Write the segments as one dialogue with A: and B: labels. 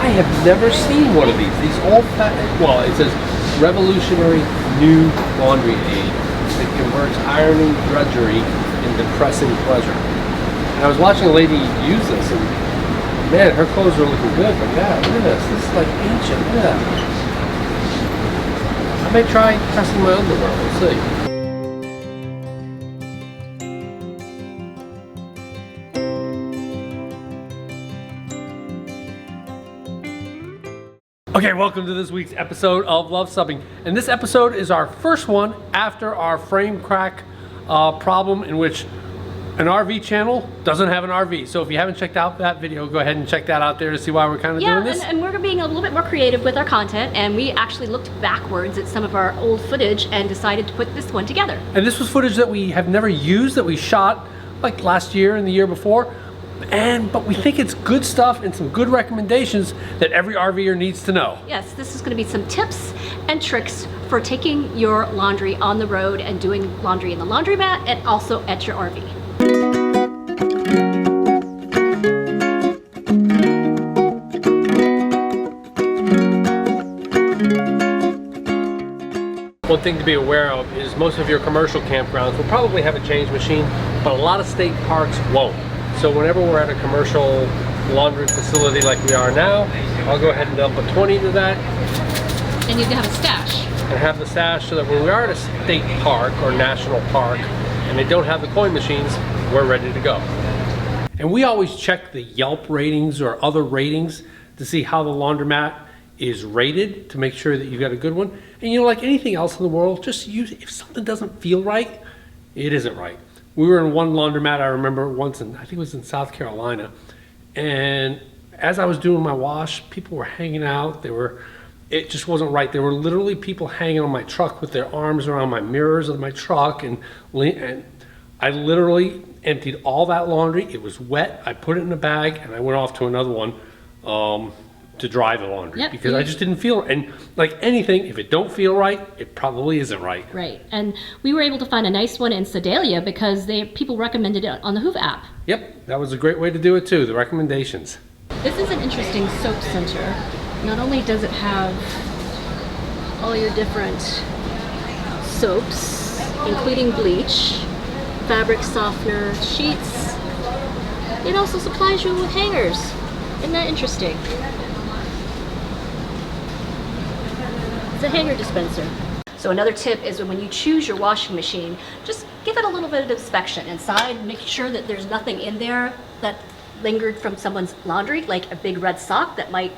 A: I have never seen one of these. These well, it says revolutionary new laundry aid that converts ironing drudgery into pressing pleasure. And I was watching a lady use this, and man, her clothes were looking good, but yeah, look at this. This is like ancient. Look at that. I may try pressing my underwear. We'll see. Okay, welcome to this week's episode of Luv Subbing. And this episode is our first one after our frame crack problem, in which an RV channel doesn't have an RV. So if you haven't checked out that video, go ahead and check that out there to see why we're kind of doing this.
B: And we're being a little bit more creative with our content, and we actually looked backwards at some of our old footage and decided to put this one together. And
A: this was footage that we have never used, that we shot like last year and the year before. But we think it's good stuff and some good recommendations that every RVer needs to know.
B: Yes, this is going to be some tips and tricks for taking your laundry on the road and doing laundry in the laundromat and also at your RV.
A: One thing to be aware of is most of your commercial campgrounds will probably have a change machine, but a lot of state parks won't. So whenever we're at a commercial laundry facility like we are now, I'll go ahead and dump a 20 into that.
B: And you can have a stash.
A: And have the stash so that when we are at a state park or national park and they don't have the coin machines, we're ready to go. And we always check the Yelp ratings or other ratings to see how the laundromat is rated to make sure that you got a good one. And you know, like anything else in the world, just use it. If something doesn't feel right, it isn't right. We were in one laundromat, I remember once, I think it was in South Carolina, and as I was doing my wash, people were hanging out. It just wasn't right. There were literally people hanging on my truck with their arms around my mirrors of my truck, and I literally emptied all that laundry. It was wet. I put it in a bag, and I went off to another one to dry the laundry, because I just didn't feel it. And like anything, if it don't feel right, it probably isn't right.
B: Right, and we were able to find a nice one in Sedalia because people recommended it on the Hoover app.
A: Yep, that was a great way to do it too, the recommendations.
B: This is an interesting soap center. Not only does it have all your different soaps, including bleach, fabric softener, sheets, it also supplies you with hangers. Isn't that interesting? It's a hanger dispenser. So another tip is when you choose your washing machine, just give it a little bit of inspection inside, make sure that there's nothing in there that lingered from someone's laundry, like a big red sock that might,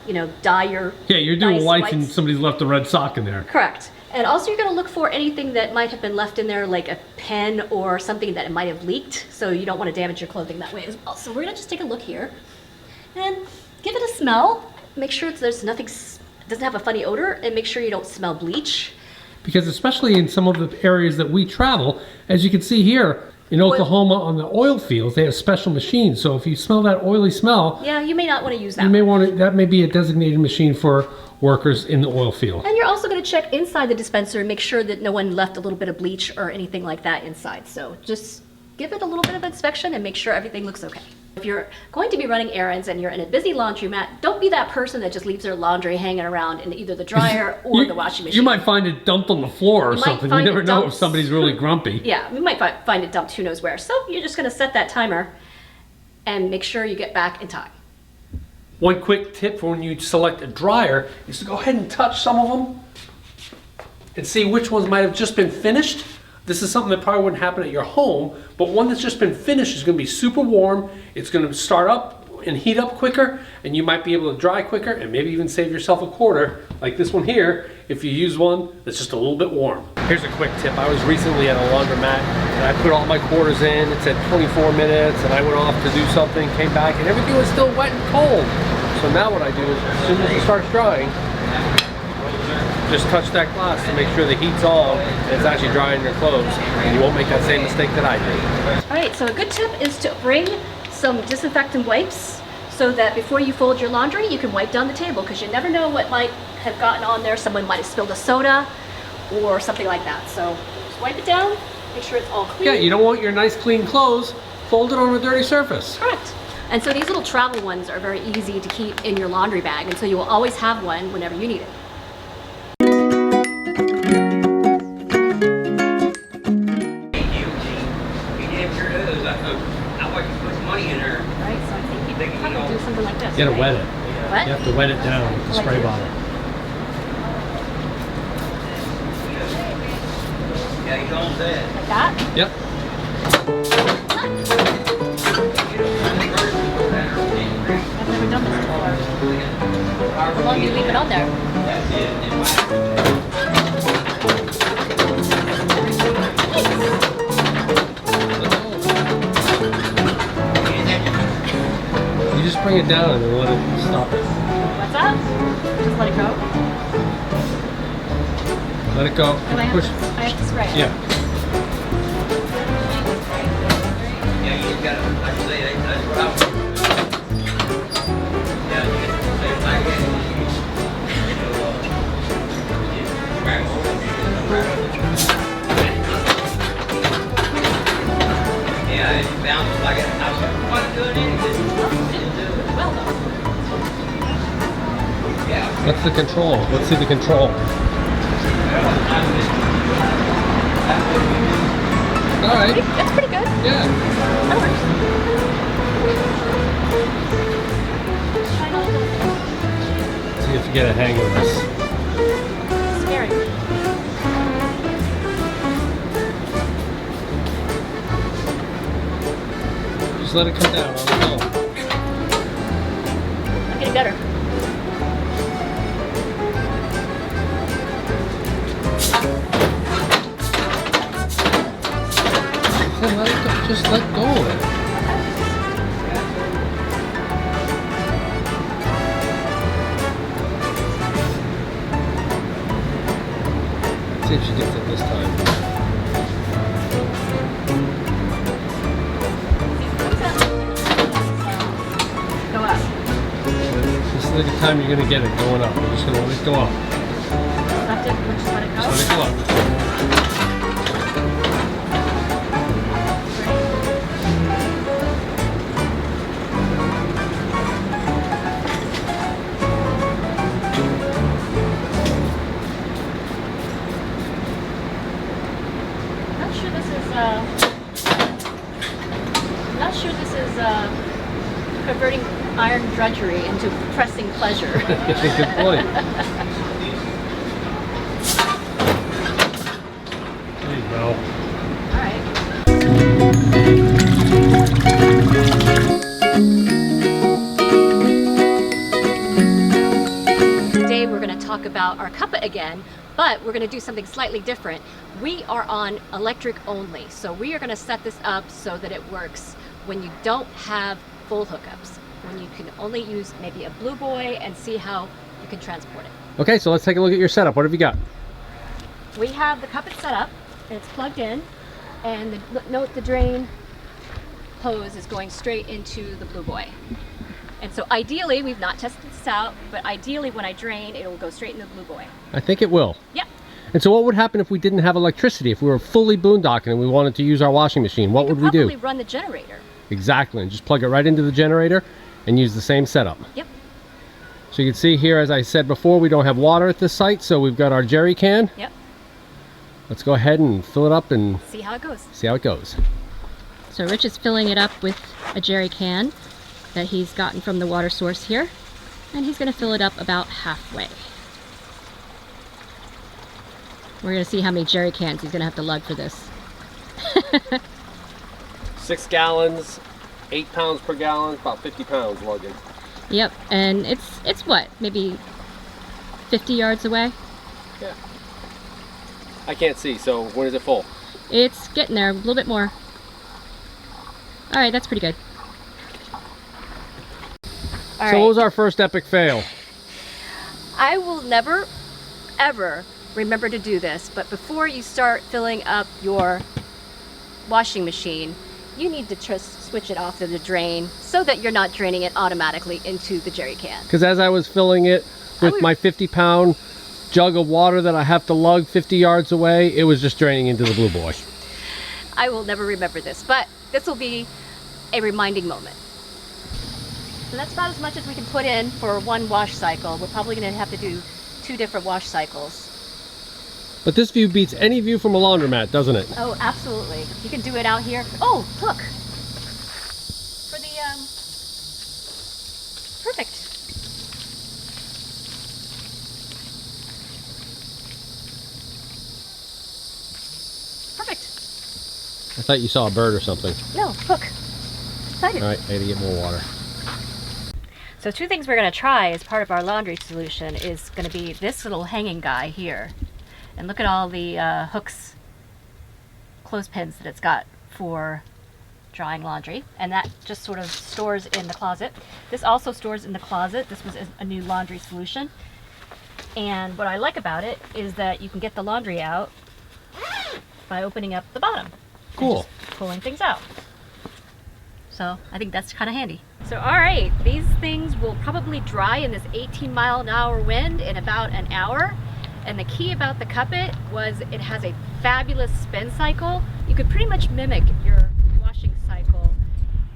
B: you know, dye your
A: you're doing whites and somebody's left a red sock in there.
B: Correct. And also you're going to look for anything that might have been left in there, like a pen or something that it might have leaked, so you don't want to damage your clothing that way as well. So we're going to just take a look here and give it a smell. Make sure there's nothing, doesn't have a funny odor, and make sure you don't smell bleach.
A: Because especially in some of the areas that we travel, as you can see here in Oklahoma on the oil fields, they have special machines. So if you smell that oily smell,
B: you may not want to use that.
A: You may want to, that may be a designated machine for workers in the oil field.
B: And you're also going to check inside the dispenser and make sure that no one left a little bit of bleach or anything like that inside. So just give it a little bit of inspection and make sure everything looks okay. If you're going to be running errands and you're in a busy laundromat, don't be that person that just leaves their laundry hanging around in either the dryer or the washing machine.
A: You might find it dumped on the floor or something. You never know if somebody's really grumpy.
B: Yeah, you might find it dumped who knows where. So you're just going to set that timer and make sure you get back in time.
A: One quick tip for when you select a dryer is to go ahead and touch some of them and see which ones might have just been finished. This is something that probably wouldn't happen at your home, but one that's just been finished is going to be super warm. It's going to start up and heat up quicker, and you might be able to dry quicker and maybe even save yourself a quarter, like this one here, if you use one that's just a little bit warm. Here's a quick tip. I was recently at a laundromat and I put all my quarters in. It said 24 minutes and I went off to do something, came back, and everything was still wet and cold. So now what I do is, as soon as it starts drying, just touch that glass to make sure the heat's on and it's actually drying your clothes, and you won't make that same mistake that I did.
B: All right, so a good tip is to bring some disinfectant wipes so that before you fold your laundry, you can wipe down the table, because you never know what might have gotten on there. Someone might have spilled a soda or something like that. So just wipe it down, make sure it's all clean.
A: Yeah, you don't want your nice clean clothes folded on a dirty surface.
B: Correct. And so these little travel ones are very easy to keep in your laundry bag, and so you will always have one whenever you need it. Right, so I think you could probably do something like this.
A: You gotta
B: right?
A: wet it.
B: What?
A: You have to wet it down with the
B: Like
A: spray
B: this?
A: bottle.
C: Yeah, he's on that.
B: Like that?
A: Yep.
B: I've never done this before. How long do you leave it on there?
A: You just bring it down and then let it stop it.
B: What's that? Just let it go?
A: Let it go.
B: Do I have
A: Push.
B: to, I have to spray it?
A: Yeah.
C: Yeah, you just gotta, like I say, that's what I'm doing. Yeah, you get to say, like that. Yeah, it bounces like it. I was want to do it anyway.
B: Well done.
C: Yeah.
A: What's the control? Let's see the control. All right.
B: That's pretty good.
A: Yeah.
B: That works. Try it all over.
A: See if you get a hang of this.
B: Scary.
A: Just let it come down on its own.
B: I'm getting better.
A: Yeah, let it go. Just let go of it. See if she gets it this time.
B: Go up.
A: This is the time you're gonna get it going up. We're just gonna let it go up.
B: Left it, we'll just let it go.
A: Just let it go up.
B: Not sure this is converting iron drudgery into pressing pleasure.
A: Good point. There you go.
B: All right. Today we're going to talk about our Kuppet again, but we're going to do something slightly different. We are on electric only, so we are going to set this up so that it works when you don't have full hookups, when you can only use maybe a Blue Boy and see how you can transport it.
A: Okay, so let's take a look at your setup. What have you got?
B: We have the Kuppet set up, and it's plugged in, and note the drain hose is going straight into the Blue Boy. And so ideally, we've not tested this out, but ideally when I drain, it will go straight into the Blue Boy.
A: I think it will.
B: Yep.
A: And so what would happen if we didn't have electricity? If we were fully boondocking and we wanted to use our washing machine, what would we do?
B: Probably run the generator.
A: Exactly, and just plug it right into the generator and use the same setup.
B: Yep.
A: So you can see here, as I said before, we don't have water at this site, so we've got our jerry can.
B: Yep.
A: Let's go ahead and fill it up and
B: See how it goes.
A: see how it goes.
B: So Rich is filling it up with a jerry can that he's gotten from the water source here, and he's going to fill it up about halfway. We're going to see how many jerry cans he's going to have to lug for this.
A: 6 gallons, 8 pounds per gallon, about 50 pounds lugging.
B: Yep, and it's what, maybe 50 yards away?
A: Yeah. I can't see, so when is it full?
B: It's getting there, a little bit more. All right, that's pretty good. All
A: So what was our first epic fail?
B: I will never, ever remember to do this, but before you start filling up your washing machine, you need to just switch it off to the drain so that you're not draining it automatically into the jerry can.
A: Because as I was filling it with my 50-pound jug of water that I have to lug 50 yards away, it was just draining into the Blue Boy.
B: I will never remember this, but this will be a reminding moment. So that's about as much as we can put in for one wash cycle. We're probably going to have to do 2 different wash cycles.
A: But this view beats any view from a laundromat, doesn't it?
B: Oh, absolutely. You can do it out here. Oh, look. For the, perfect. Perfect.
A: I thought you saw a bird or something.
B: No, look. Excited.
A: All right, I gotta get more water.
B: So 2 things we're going to try as part of our laundry solution is going to be this little hanging guy here. And look at all the hooks, clothespins that it's got for drying laundry. And that just sort of stores in the closet. This also stores in the closet. This was a new laundry solution. And what I like about it is that you can get the laundry out by opening up the bottom.
A: Cool.
B: And just pulling things out. So I think that's kind of handy. So all right, these things will probably dry in this 18-mile-an-hour wind in about an hour. And the key about the Kuppet was it has a fabulous spin cycle. You could pretty much mimic your washing cycle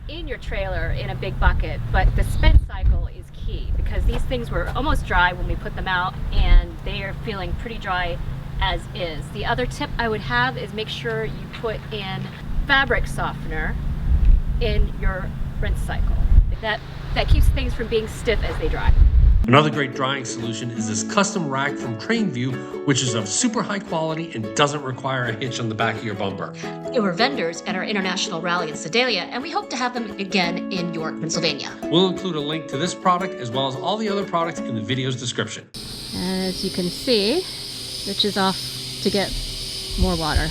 B: in your trailer in a big bucket, but the spin cycle is key because these things were almost dry when we put them out and they are feeling pretty dry as is. The other tip I would have is make sure you put in fabric softener in your rinse cycle. That keeps things from being stiff as they dry.
A: Another great drying solution is this custom rack from TrainView, which is of super high quality and doesn't require a hitch on the back of your bumper.
B: There were vendors at our international rally in Sedalia, and we hope to have them again in York, Pennsylvania.
A: We'll include a link to this product as well as all the other products in the video's description.
B: As you can see, Rich is off to get more water.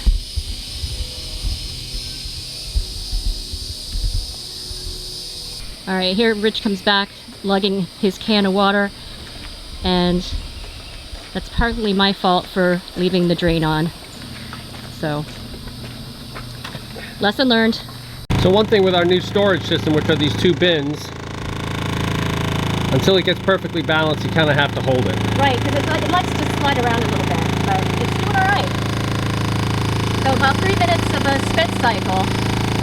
B: All right, here Rich comes back lugging his can of water, and that's partly my fault for leaving the drain on. So, lesson learned.
A: So one thing with our new storage system, which are these 2 bins, until it gets perfectly balanced, you kind of have to hold it.
B: Right, because it likes to slide around a little bit, but it's doing all right. So about 3 minutes of a spin cycle,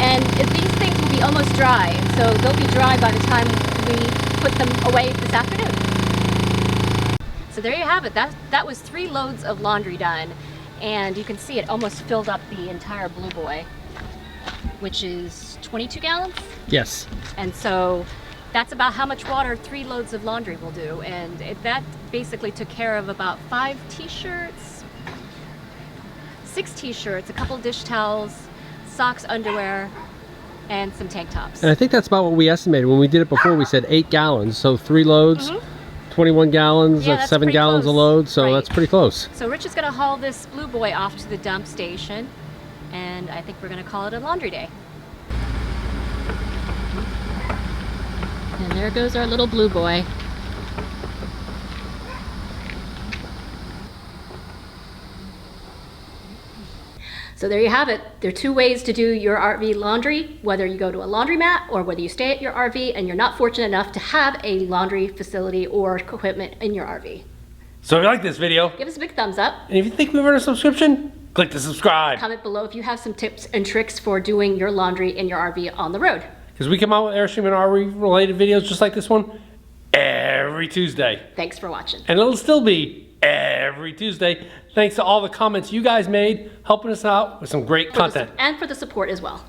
B: and these things will be almost dry, and so they'll be dry by the time we put them away this afternoon. So there you have it. That was 3 loads of laundry done, and you can see it almost filled up the entire Blue Boy, which is 22 gallons.
A: Yes.
B: And so that's about how much water 3 loads of laundry will do, and that basically took care of about 5 t-shirts, 6 t-shirts, a couple dish towels, socks, underwear, and some tank tops.
A: And I think that's about what we estimated. When we did it before, we said 8 gallons. So 3 loads, 21 gallons,
B: Yeah,
A: that's
B: that's
A: 7
B: pretty
A: gallons a
B: close.
A: load. So
B: Right.
A: that's pretty close.
B: So Rich is going to haul this Blue Boy off to the dump station, and I think we're going to call it a laundry day. And there goes our little Blue Boy. So there you have it. There are 2 ways to do your RV laundry, whether you go to a laundromat or whether you stay at your RV and you're not fortunate enough to have a laundry facility or equipment in your RV.
A: So if you like this video,
B: Give us a big thumbs up.
A: and if you think we've earned a subscription, click the subscribe.
B: Comment below if you have some tips and tricks for doing your laundry in your RV on the road.
A: Because we come out with Airstream and RV related videos just like this one every Tuesday.
B: Thanks for watching.
A: And it'll still be every Tuesday. Thanks to all the comments you guys made, helping us out with some great content.
B: And for the support as well.